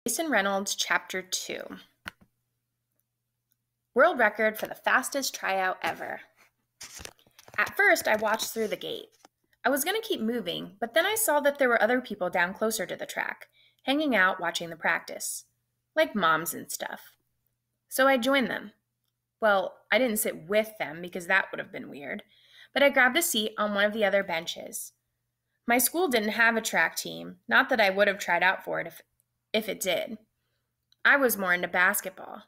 Jason Reynolds, Chapter 2. World record for the fastest tryout ever. At first, I watched through the gate. I was going to keep moving, but then I saw that there were other people down closer to the track, hanging out watching the practice, like moms and stuff. So I joined them. Well, I didn't sit with them because that would have been weird, but I grabbed a seat on one of the other benches. My school didn't have a track team, not that I would have tried out for it if it did. I was more into basketball.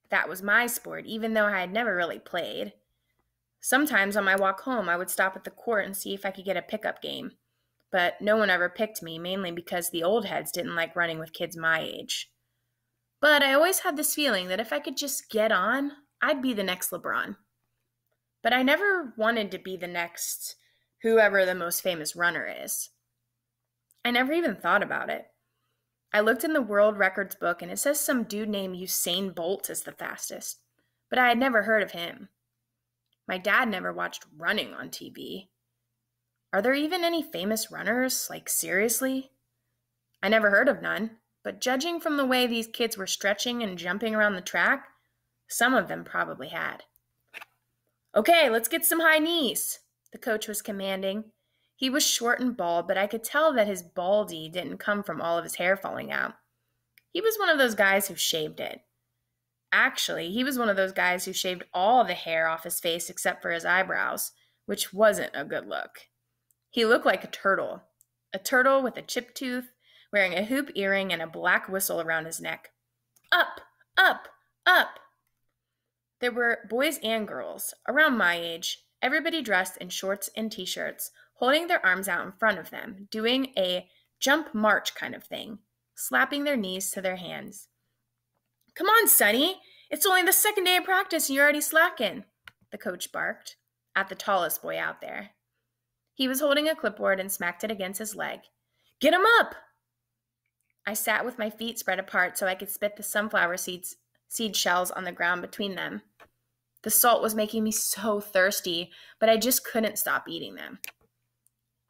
That was my sport, even though I had never really played. Sometimes on my walk home, I would stop at the court and see if I could get a pickup game. But no one ever picked me, mainly because the old heads didn't like running with kids my age. But I always had this feeling that if I could just get on, I'd be the next LeBron. But I never wanted to be the next whoever the most famous runner is. I never even thought about it. I looked in the world records book and it says some dude named Usain Bolt is the fastest, but I had never heard of him. My dad never watched running on TV. Are there even any famous runners? Like, seriously? I never heard of none, but judging from the way these kids were stretching and jumping around the track, some of them probably had. Okay, let's get some high knees, the coach was commanding. He was short and bald, but I could tell that his baldy didn't come from all of his hair falling out. He was one of those guys who shaved it. Actually, he was one of those guys who shaved all the hair off his face except for his eyebrows, which wasn't a good look. He looked like a turtle with a chipped tooth, wearing a hoop earring and a black whistle around his neck. Up, up, up! There were boys and girls, around my age, everybody dressed in shorts and t-shirts, holding their arms out in front of them, doing a jump march kind of thing, slapping their knees to their hands. Come on, Sonny! It's only the second day of practice and you're already slacking, the coach barked at the tallest boy out there. He was holding a clipboard and smacked it against his leg. Get him up! I sat with my feet spread apart so I could spit the sunflower seed shells on the ground between them. The salt was making me so thirsty, but I just couldn't stop eating them.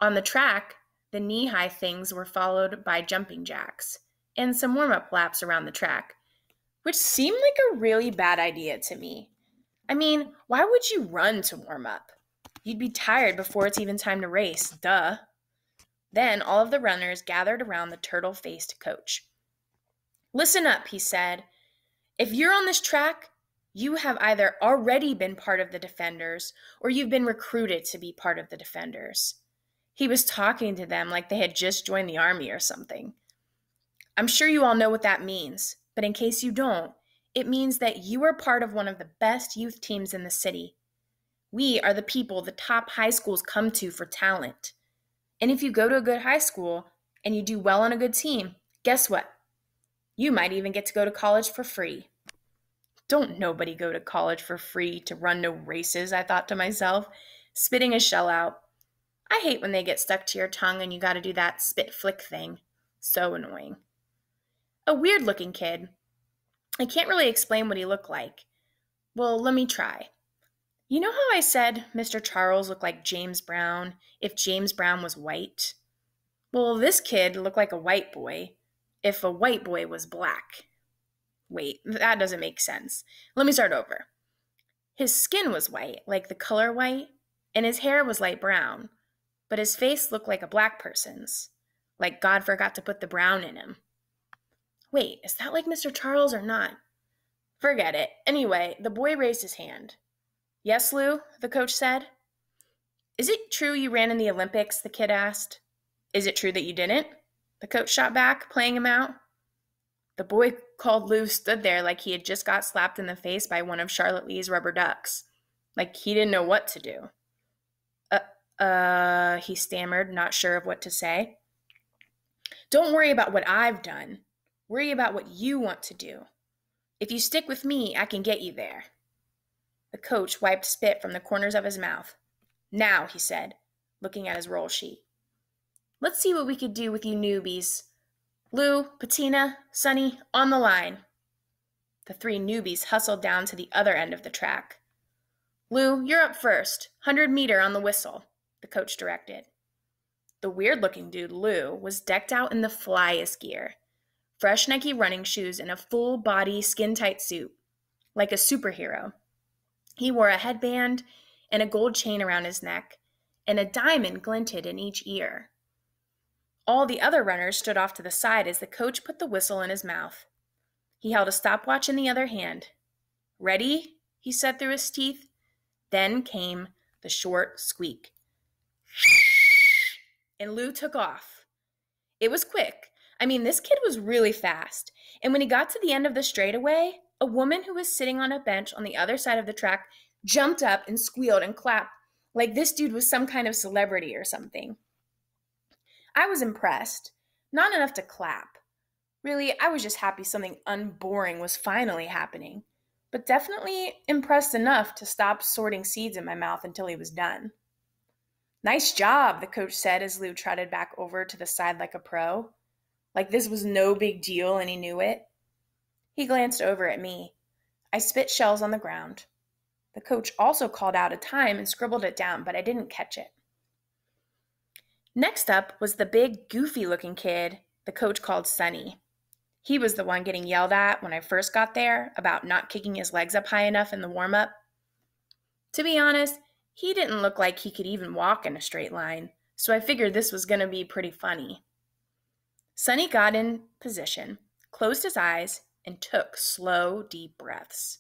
On the track, the knee-high things were followed by jumping jacks and some warm-up laps around the track, which seemed like a really bad idea to me. I mean, why would you run to warm up? You'd be tired before it's even time to race, duh. Then all of the runners gathered around the turtle-faced coach. Listen up, he said. If you're on this track, you have either already been part of the defenders or you've been recruited to be part of the defenders. He was talking to them like they had just joined the army or something. I'm sure you all know what that means, but in case you don't, it means that you are part of one of the best youth teams in the city. We are the people the top high schools come to for talent. And if you go to a good high school and you do well on a good team, guess what? You might even get to go to college for free. Don't nobody go to college for free to run no races, I thought to myself, spitting a shell out. I hate when they get stuck to your tongue and you gotta do that spit flick thing. So annoying. A weird-looking kid. I can't really explain what he looked like. Well, let me try. You know how I said Mr. Charles looked like James Brown if James Brown was white? Well, this kid looked like a white boy if a white boy was black. Wait, that doesn't make sense. Let me start over. His skin was white, like the color white, and his hair was light brown, but his face looked like a black person's, like God forgot to put the brown in him. Wait, is that like Mr. Charles or not? Forget it. Anyway, the boy raised his hand. Yes, Lou, the coach said. Is it true you ran in the Olympics? The kid asked. Is it true that you didn't? The coach shot back, playing him out. The boy called Lou stood there like he had just got slapped in the face by one of Charlotte Lee's rubber ducks, like he didn't know what to do. He stammered, not sure of what to say. Don't worry about what I've done. Worry about what you want to do. If you stick with me, I can get you there. The coach wiped spit from the corners of his mouth. Now, he said, looking at his roll sheet. Let's see what we could do with you newbies. Lou, Patina, Sonny, on the line. The three newbies hustled down to the other end of the track. Lou, you're up first. 100-meter on the whistle, the coach directed. The weird-looking dude, Lou, was decked out in the flyest gear. fresh Nike running shoes, and a full-body skin-tight suit, like a superhero. He wore a headband and a gold chain around his neck, and a diamond glinted in each ear. All the other runners stood off to the side as the coach put the whistle in his mouth. He held a stopwatch in the other hand. "Ready?" he said through his teeth. Then came the short squeak. And Lou took off. It was quick. This kid was really fast. And when he got to the end of the straightaway, a woman who was sitting on a bench on the other side of the track jumped up and squealed and clapped like this dude was some kind of celebrity or something. I was impressed. Not enough to clap. Really, I was just happy something unboring was finally happening, but definitely impressed enough to stop sorting seeds in my mouth until he was done. "Nice job," the coach said as Lou trotted back over to the side like a pro. Like this was no big deal and he knew it. He glanced over at me. I spit shells on the ground. The coach also called out a time and scribbled it down, but I didn't catch it. Next up was the big, goofy-looking kid the coach called Sonny. He was the one getting yelled at when I first got there about not kicking his legs up high enough in the warm-up. To be honest, he didn't look like he could even walk in a straight line, so I figured this was going to be pretty funny. Sonny got in position, closed his eyes, and took slow, deep breaths.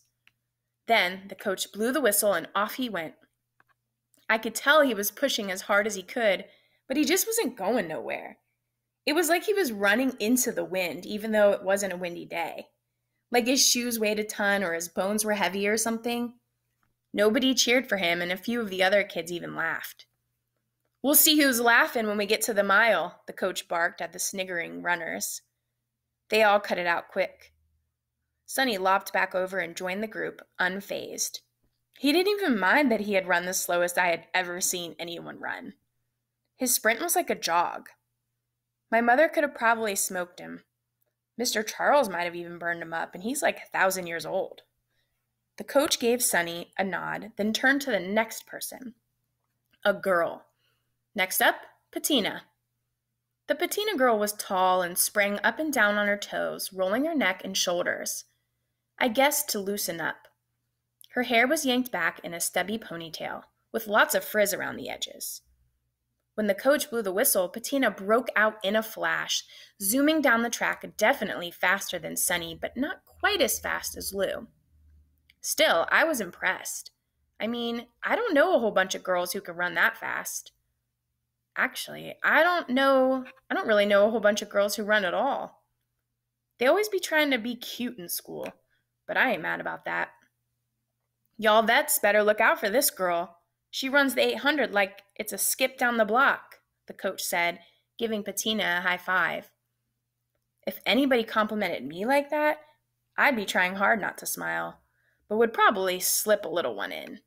Then the coach blew the whistle and off he went. I could tell he was pushing as hard as he could, but he just wasn't going nowhere. It was like he was running into the wind, even though it wasn't a windy day. Like his shoes weighed a ton or his bones were heavy or something. Nobody cheered for him, and a few of the other kids even laughed. "We'll see who's laughing when we get to the mile," the coach barked at the sniggering runners. They all cut it out quick. Sonny lopped back over and joined the group, unfazed. He didn't even mind that he had run the slowest I had ever seen anyone run. His sprint was like a jog. My mother could have probably smoked him. Mr. Charles might have even burned him up, and he's like 1,000 years old. The coach gave Sonny a nod, then turned to the next person. A girl. Next up, Patina. The Patina girl was tall and sprang up and down on her toes, rolling her neck and shoulders. I guessed to loosen up. Her hair was yanked back in a stubby ponytail, with lots of frizz around the edges. When the coach blew the whistle, Patina broke out in a flash, zooming down the track definitely faster than Sonny, but not quite as fast as Lou. Still, I was impressed. I don't know a whole bunch of girls who could run that fast. Actually, I don't really know a whole bunch of girls who run at all. They always be trying to be cute in school, but I ain't mad about that. "Y'all vets better look out for this girl. She runs the 800 like it's a skip down the block," the coach said, giving Patina a high five. If anybody complimented me like that, I'd be trying hard not to smile, but would probably slip a little one in.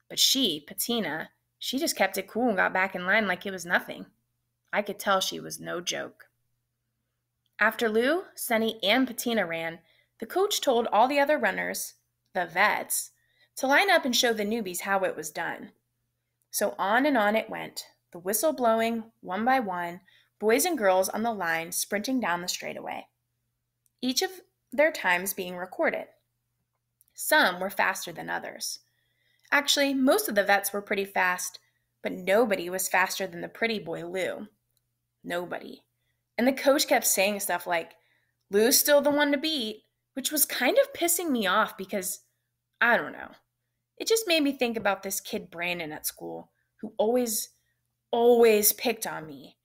But Patina, she just kept it cool and got back in line like it was nothing. I could tell she was no joke. After Lou, Sonny, and Patina ran, the coach told all the other runners, the vets, to line up and show the newbies how it was done. So on it went, the whistle blowing, one by one, boys and girls on the line sprinting down the straightaway. Each of their times being recorded. Some were faster than others. Actually, most of the vets were pretty fast, but nobody was faster than the pretty boy Lou. Nobody. And the coach kept saying stuff like, "Lou's still the one to beat," which was kind of pissing me off because, I don't know. It just made me think about this kid Brandon at school, who always picked on me.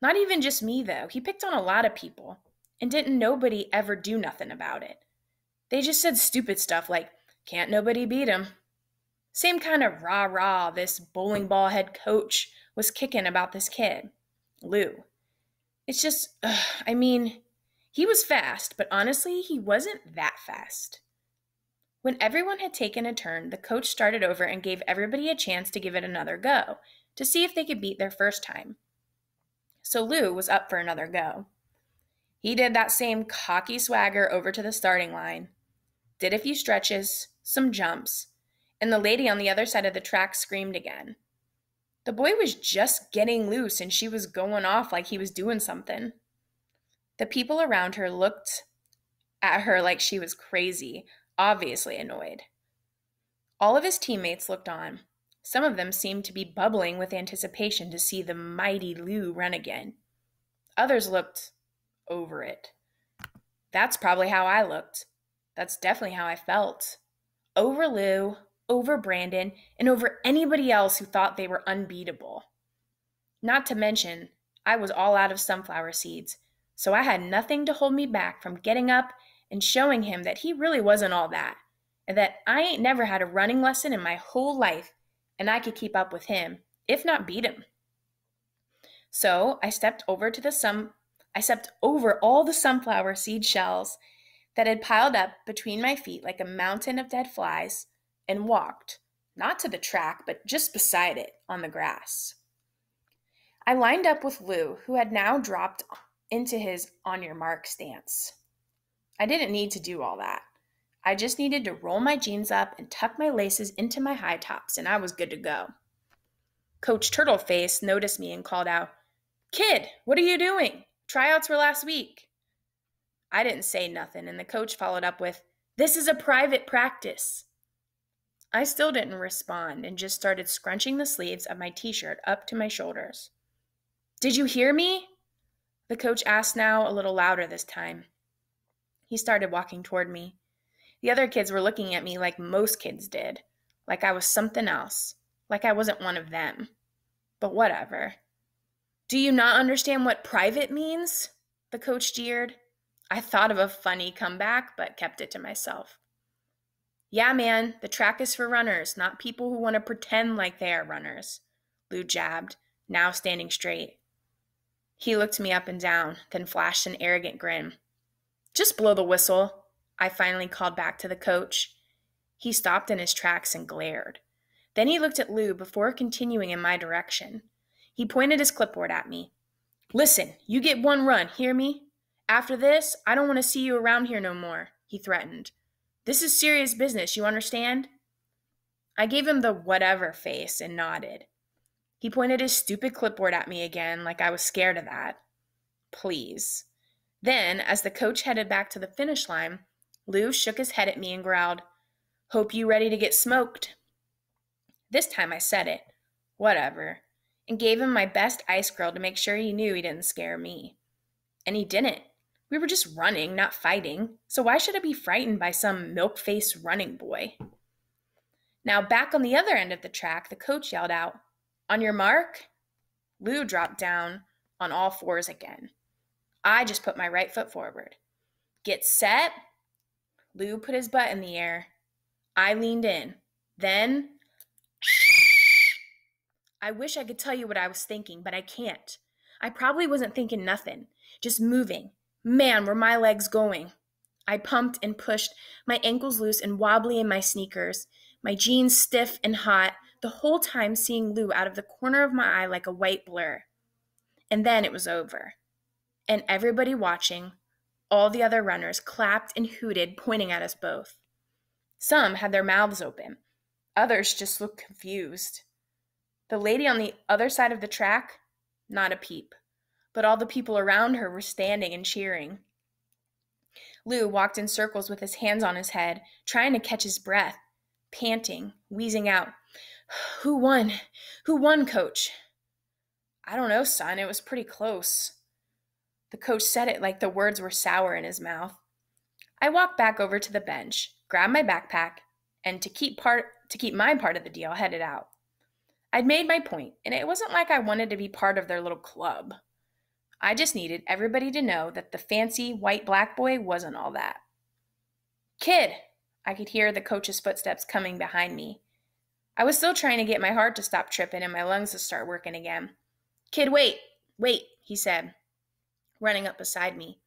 Not even just me, though. He picked on a lot of people, and didn't nobody ever do nothing about it. They just said stupid stuff like, "Can't nobody beat him." Same kind of rah-rah this bowling ball head coach was kicking about this kid, Lou. It's just, he was fast, but honestly, he wasn't that fast. When everyone had taken a turn, the coach started over and gave everybody a chance to give it another go, to see if they could beat their first time. So Lou was up for another go. He did that same cocky swagger over to the starting line, did a few stretches, some jumps, and the lady on the other side of the track screamed again. The boy was just getting loose and she was going off like he was doing something. The people around her looked at her like she was crazy, obviously annoyed. All of his teammates looked on. Some of them seemed to be bubbling with anticipation to see the mighty Lou run again. Others looked over it. That's probably how I looked. That's definitely how I felt. Over Lou, over Brandon, and over anybody else who thought they were unbeatable. Not to mention, I was all out of sunflower seeds, so I had nothing to hold me back from getting up and showing him that he really wasn't all that, and that I ain't never had a running lesson in my whole life, and I could keep up with him, if not beat him. So I stepped over all the sunflower seed shells that had piled up between my feet like a mountain of dead flies and walked, not to the track, but just beside it on the grass. I lined up with Lou, who had now dropped into his on your mark stance. I didn't need to do all that. I just needed to roll my jeans up and tuck my laces into my high tops, and I was good to go. Coach Turtleface noticed me and called out, "Kid, what are you doing? Tryouts were last week." I didn't say nothing, and the coach followed up with, "This is a private practice." I still didn't respond and just started scrunching the sleeves of my t-shirt up to my shoulders. "Did you hear me?" The coach asked, now a little louder this time. He started walking toward me. The other kids were looking at me like most kids did, like I was something else, like I wasn't one of them. But whatever. "Do you not understand what private means?" the coach jeered. I thought of a funny comeback, but kept it to myself. "Yeah, man, the track is for runners, not people who want to pretend like they are runners," Lou jabbed, now standing straight. He looked me up and down, then flashed an arrogant grin. "Just blow the whistle," I finally called back to the coach. He stopped in his tracks and glared. Then he looked at Lou before continuing in my direction. He pointed his clipboard at me. "Listen, you get one run, hear me? After this, I don't want to see you around here no more," he threatened. "This is serious business, you understand?" I gave him the whatever face and nodded. He pointed his stupid clipboard at me again, like I was scared of that. Please. Then, as the coach headed back to the finish line, Lou shook his head at me and growled, "Hope you ready to get smoked." This time I said it, whatever, and gave him my best ice grill to make sure he knew he didn't scare me. And he didn't. We were just running, not fighting, so why should I be frightened by some milk-faced running boy? Now, back on the other end of the track, the coach yelled out, "On your mark?" Lou dropped down on all fours again. I just put my right foot forward. "Get set." Lou put his butt in the air. I leaned in. Then, I wish I could tell you what I was thinking, but I can't. I probably wasn't thinking nothing, just moving. Man, were my legs going. I pumped and pushed, my ankles loose and wobbly in my sneakers, my jeans stiff and hot, the whole time seeing Lou out of the corner of my eye like a white blur. And then it was over. And everybody watching, all the other runners, clapped and hooted, pointing at us both. Some had their mouths open. Others just looked confused. The lady on the other side of the track, not a peep. But all the people around her were standing and cheering. Lou walked in circles with his hands on his head, trying to catch his breath, panting, wheezing out, "Who won? Who won, coach?" "I don't know, son. It was pretty close." The coach said it like the words were sour in his mouth. I walked back over to the bench, grabbed my backpack, and to keep my part of the deal, headed out. I'd made my point, and it wasn't like I wanted to be part of their little club. I just needed everybody to know that the fancy white black boy wasn't all that. "Kid," I could hear the coach's footsteps coming behind me. I was still trying to get my heart to stop tripping and my lungs to start working again. "Kid, wait, he said, running up beside me.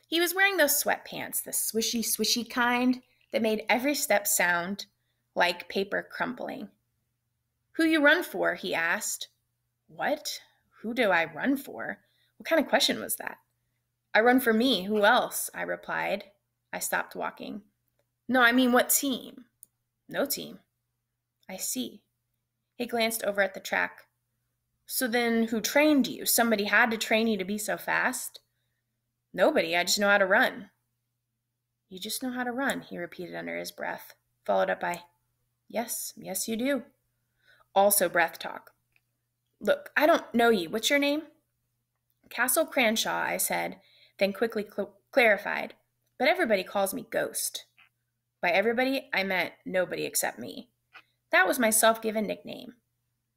He was wearing those sweatpants, the swishy kind that made every step sound like paper crumpling. "Who you run for?" he asked. What? Who do I run for? What kind of question was that? "I run for me. Who else?" I replied. I stopped walking. "No, I mean what team?" "No team." "I see." He glanced over at the track. "So then who trained you? Somebody had to train you to be so fast?" Nobody, I just know how to run. You just know how to run, he repeated under his breath, followed up by, yes, yes you do. Also breath talk. Look, I don't know you. What's your name? Castle Cranshaw, I said, then quickly clarified. But everybody calls me Ghost. By everybody, I meant nobody except me. That was my self-given nickname.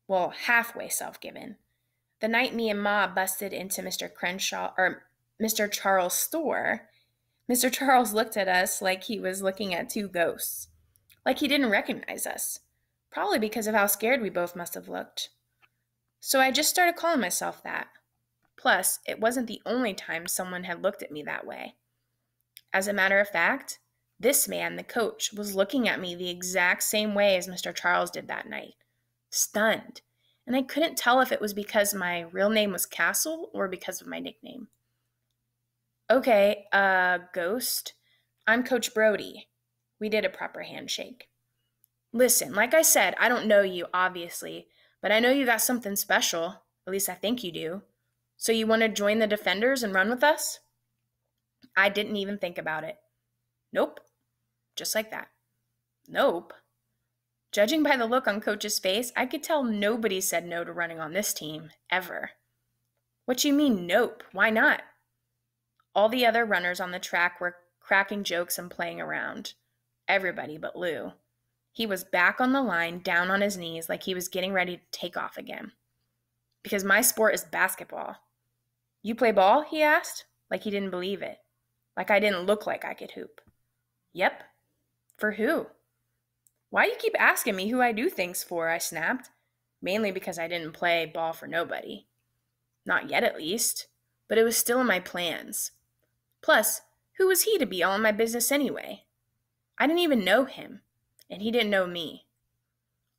Well, halfway self-given. The night me and Ma busted into Mr. Charles' store, Mr. Charles looked at us like he was looking at two ghosts. Like he didn't recognize us. Probably because of how scared we both must have looked. So I just started calling myself that. Plus, it wasn't the only time someone had looked at me that way. As a matter of fact, this man, the coach, was looking at me the exact same way as Mr. Charles did that night. Stunned. And I couldn't tell if it was because my real name was Castle or because of my nickname. Okay, Ghost. I'm Coach Brody. We did a proper handshake. Listen, like I said, I don't know you, obviously, but I know you got something special. At least I think you do. So you want to join the Defenders and run with us? I didn't even think about it. Nope. Just like that. Nope. Judging by the look on Coach's face, I could tell nobody said no to running on this team, ever. What you mean, nope? Why not? All the other runners on the track were cracking jokes and playing around. Everybody but Lou. He was back on the line, down on his knees, like he was getting ready to take off again. Because my sport is basketball. You play ball? He asked, like he didn't believe it. Like I didn't look like I could hoop. Yep. For who? Why do you keep asking me who I do things for? I snapped. Mainly because I didn't play ball for nobody. Not yet, at least. But it was still in my plans. Plus, who was he to be all in my business anyway? I didn't even know him, and he didn't know me.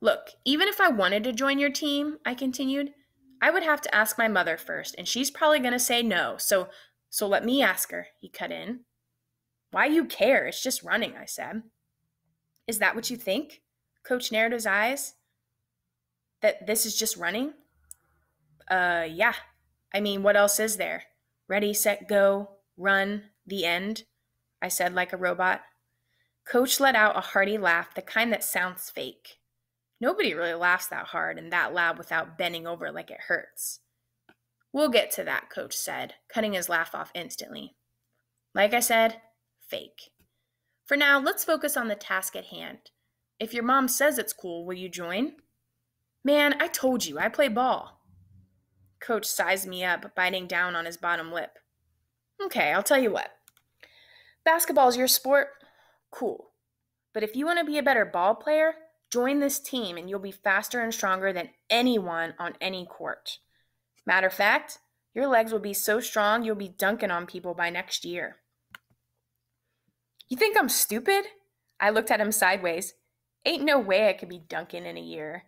Look, even if I wanted to join your team, I continued, I would have to ask my mother first, and she's probably going to say no, so let me ask her, he cut in. Why you care? It's just running, I said. Is that what you think? Coach narrowed his eyes. That this is just running? Yeah. I mean, what else is there? Ready, set, go, run, the end, I said like a robot. Coach let out a hearty laugh, the kind that sounds fake. Nobody really laughs that hard and that loud without bending over like it hurts. We'll get to that, Coach said, cutting his laugh off instantly. Like I said, fake. For now, let's focus on the task at hand. If your mom says it's cool, will you join? Man, I told you, I play ball. Coach sized me up, biting down on his bottom lip. Okay, I'll tell you what. Basketball's your sport? Cool. But if you want to be a better ball player, join this team and you'll be faster and stronger than anyone on any court. Matter of fact, your legs will be so strong you'll be dunking on people by next year. You think I'm stupid? I looked at him sideways. Ain't no way I could be dunking in a year.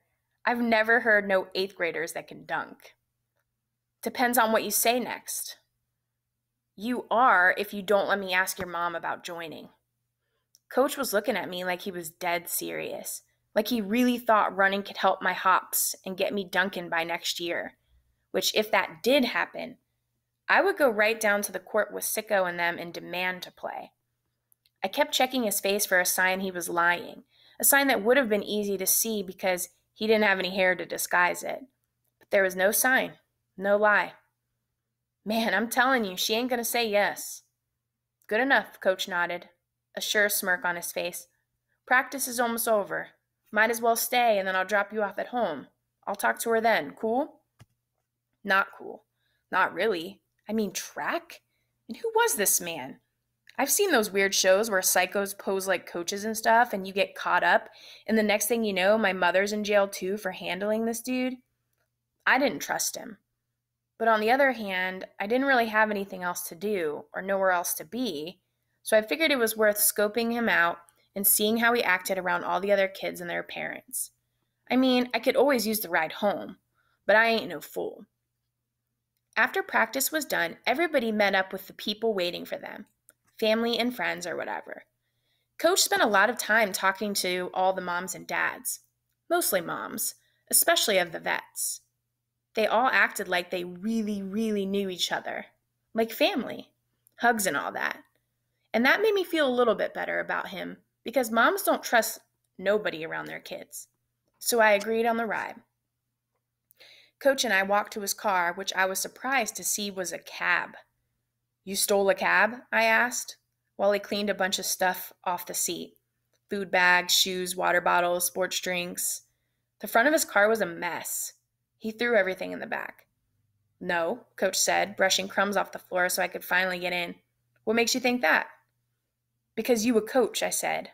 I've never heard no 8th graders that can dunk. Depends on what you say next. You are if you don't let me ask your mom about joining. Coach was looking at me like he was dead serious, like he really thought running could help my hops and get me dunking by next year, which if that did happen, I would go right down to the court with Sicko and them and demand to play. I kept checking his face for a sign he was lying, a sign that would have been easy to see because he didn't have any hair to disguise it. But there was no sign, no lie. Man, I'm telling you, she ain't gonna say yes. Good enough, Coach nodded, a sure smirk on his face. Practice is almost over. Might as well stay and then I'll drop you off at home. I'll talk to her then. Cool? Not cool. Not really. I mean, track? And who was this man? I've seen those weird shows where psychos pose like coaches and stuff and you get caught up, and the next thing you know, my mother's in jail too for handling this dude. I didn't trust him. But on the other hand, I didn't really have anything else to do or nowhere else to be, so I figured it was worth scoping him out and seeing how he acted around all the other kids and their parents. I mean, I could always use the ride home, but I ain't no fool. After practice was done, everybody met up with the people waiting for them, family and friends or whatever. Coach spent a lot of time talking to all the moms and dads, mostly moms, especially of the vets. They all acted like they really, really knew each other, like family, hugs and all that. And that made me feel a little bit better about him because moms don't trust nobody around their kids. So I agreed on the ride. Coach and I walked to his car, which I was surprised to see was a cab. "You stole a cab?" I asked, while he cleaned a bunch of stuff off the seat. Food bags, shoes, water bottles, sports drinks. The front of his car was a mess. He threw everything in the back. "No," Coach said, brushing crumbs off the floor so I could finally get in. "What makes you think that?" "Because you a coach," I said,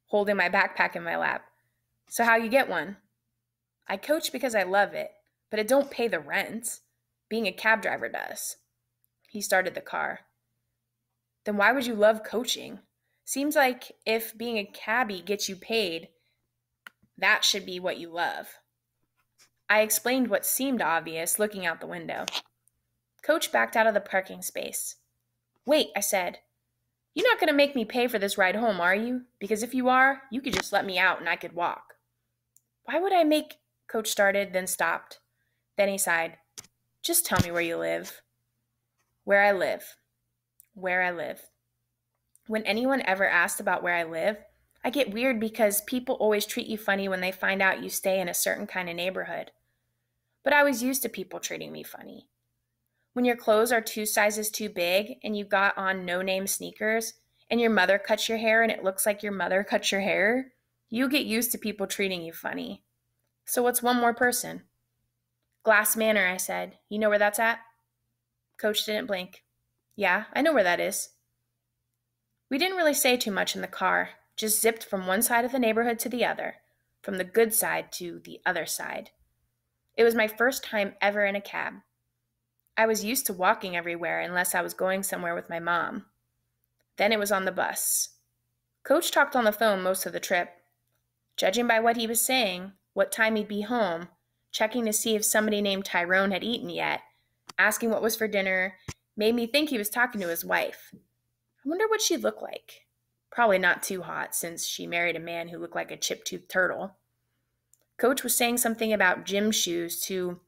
holding my backpack in my lap. "So how you get one?" "I coach because I love it, but it don't pay the rent. Being a cab driver does." He started the car. "Then why would you love coaching? Seems like if being a cabbie gets you paid, that should be what you love." I explained what seemed obvious, looking out the window. Coach backed out of the parking space. "Wait," I said. "You're not going to make me pay for this ride home, are you? Because if you are, you could just let me out and I could walk." "Why would I make—" Coach started, then stopped. Then he sighed. "Just tell me where you live." "Where I live. Where I live." When anyone ever asked about where I live, I get weird because people always treat you funny when they find out you stay in a certain kind of neighborhood. But I was used to people treating me funny. When your clothes are 2 sizes too big and you got on no-name sneakers and your mother cuts your hair and it looks like your mother cut your hair, you get used to people treating you funny. So what's one more person? "Glass Manor," I said. "You know where that's at?" Coach didn't blink. "Yeah, I know where that is." We didn't really say too much in the car, just zipped from one side of the neighborhood to the other, from the good side to the other side. It was my first time ever in a cab. I was used to walking everywhere unless I was going somewhere with my mom. Then it was on the bus. Coach talked on the phone most of the trip. Judging by what he was saying, what time he'd be home, checking to see if somebody named Tyrone had eaten yet, asking what was for dinner, made me think he was talking to his wife. I wonder what she'd look like. Probably not too hot, since she married a man who looked like a chip-toothed turtle. Coach was saying something about gym shoes to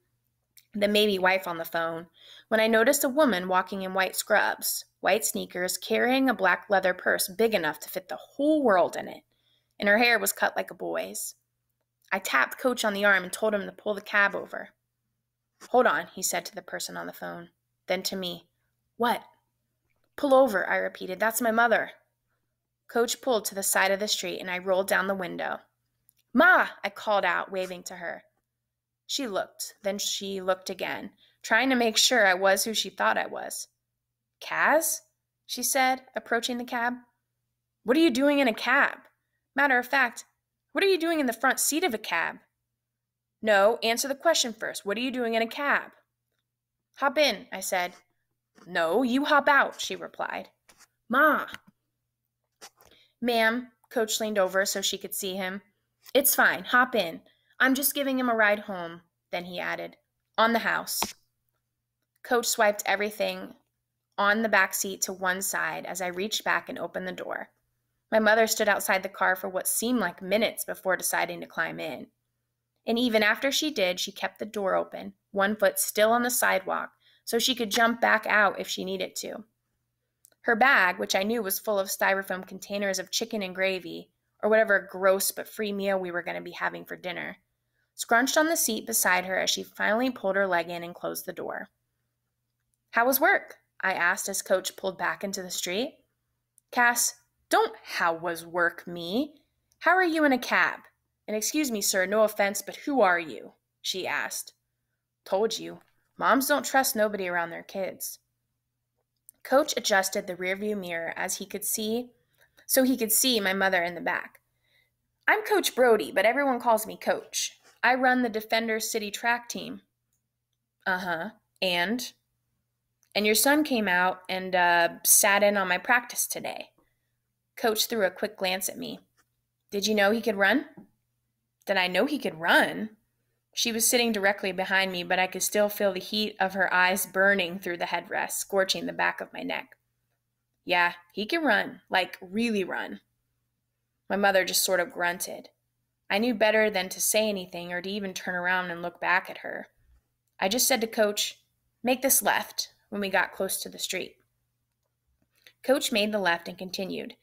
the maybe wife on the phone when I noticed a woman walking in white scrubs, white sneakers, carrying a black leather purse big enough to fit the whole world in it, and her hair was cut like a boy's. I tapped Coach on the arm and told him to pull the cab over. "Hold on," he said to the person on the phone. Then to me, "What?" "Pull over," I repeated. "That's my mother." Coach pulled to the side of the street and I rolled down the window. "Ma!" I called out, waving to her. She looked, then she looked again, trying to make sure I was who she thought I was. "Kaz?" she said, approaching the cab. "What are you doing in a cab? Matter of fact, what are you doing in the front seat of a cab?" "No, answer the question first. What are you doing in a cab?" "Hop in," I said. "No, you hop out," she replied. "Ma!" "Ma'am," Coach leaned over so she could see him. "It's fine. Hop in. I'm just giving him a ride home." Then he added, "On the house." Coach swiped everything on the back seat to one side as I reached back and opened the door. My mother stood outside the car for what seemed like minutes before deciding to climb in. And even after she did, she kept the door open, one foot still on the sidewalk, so she could jump back out if she needed to. Her bag, which I knew was full of styrofoam containers of chicken and gravy, or whatever gross but free meal we were going to be having for dinner, scrunched on the seat beside her as she finally pulled her leg in and closed the door. "How was work?" I asked as Coach pulled back into the street. "Cass, don't 'how was work' me. How are you in a cab? And excuse me, sir, no offense, but who are you?" she asked. "Told you. Moms don't trust nobody around their kids." Coach adjusted the rearview mirror so he could see my mother in the back. "I'm Coach Brody, but everyone calls me Coach. I run the Defenders City track team." "Uh-huh. And your son came out and sat in on my practice today." Coach threw a quick glance at me. "Did you know he could run?" Did I know he could run? She was sitting directly behind me, but I could still feel the heat of her eyes burning through the headrest, scorching the back of my neck. "Yeah, he can run, like really run." My mother just sort of grunted. I knew better than to say anything or to even turn around and look back at her. I just said to Coach, "Make this left," when we got close to the street. Coach made the left and continued,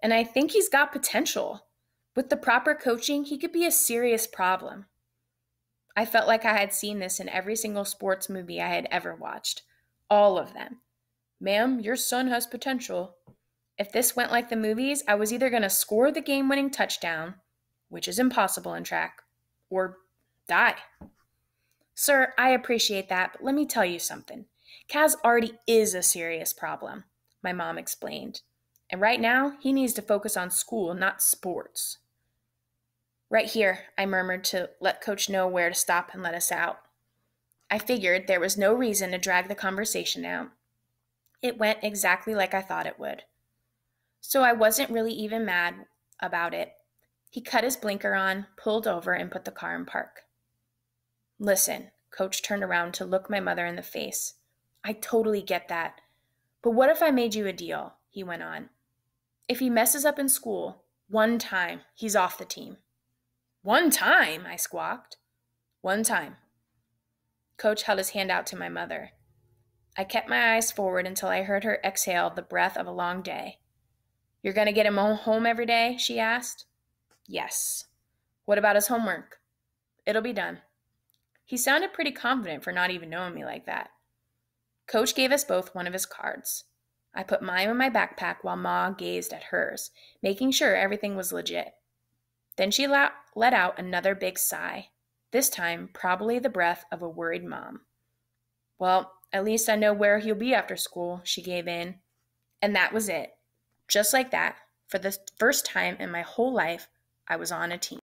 and I think he's got potential. With the proper coaching, he could be a serious problem. I felt like I had seen this in every single sports movie I had ever watched. All of them. Ma'am, your son has potential. If this went like the movies, I was either going to score the game winning touchdown, which is impossible in track, or die. Sir, I appreciate that, but let me tell you something. Kaz already is a serious problem, my mom explained. And right now, he needs to focus on school, not sports. Right here, I murmured to let Coach know where to stop and let us out. I figured there was no reason to drag the conversation out. It went exactly like I thought it would. So I wasn't really even mad about it. He cut his blinker on, pulled over, and put the car in park. Listen, Coach turned around to look my mother in the face. I totally get that. But what if I made you a deal? He went on. If he messes up in school, one time, he's off the team. One time, I squawked. One time. Coach held his hand out to my mother. I kept my eyes forward until I heard her exhale the breath of a long day. You're going to get him home every day? She asked. Yes. What about his homework? It'll be done. He sounded pretty confident for not even knowing me like that. Coach gave us both one of his cards. I put mine in my backpack while Ma gazed at hers, making sure everything was legit. Then she let out another big sigh, this time probably the breath of a worried mom. Well, at least I know where he'll be after school, she gave in. And that was it. Just like that, for the first time in my whole life, I was on a team.